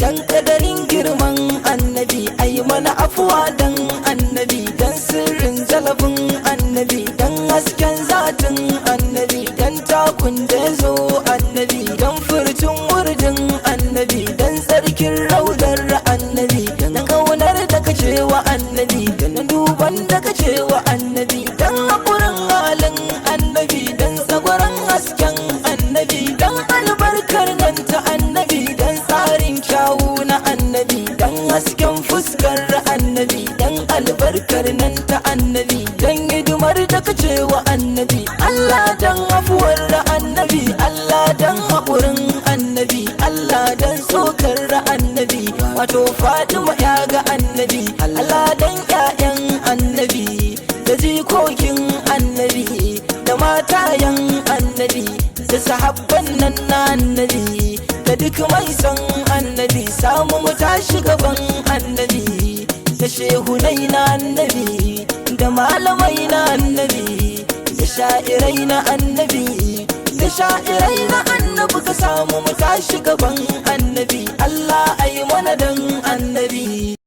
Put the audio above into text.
dan kadarin girman annabi ai mana afuwa dan annabi dan sirrin zalabin annabi dan hasken zatin annabi dan takun da zo annabi dan furtun wurdin annabi dan tsarkin raudar annabi dan kaunar da kace wa annabi dan duban da kace wa annabi dan hakurin halin annabi dan tsagwaron hasken annabi dan albarkar nan ta annabi dan tsarin kyawu na annabi dan hasken fuskar annabi dan albarkar nan ta annabi dan hidimar da kace wa annabi Allah dan afuwar annabi Allah dan haƙurin annabi Allah dan sokar annabi wato Fatima ya ga annabi Allah dan ƴaƴan annabi da jikokin annabi da matayen annabi da sahabban nan na annabi da duk mai son annabi samu mu tashi gaban annabi da shehunai na annabi da malamai na annabi da sha'irai na annabi da sha'irai na annabi ka samu mu tashi gaban annabi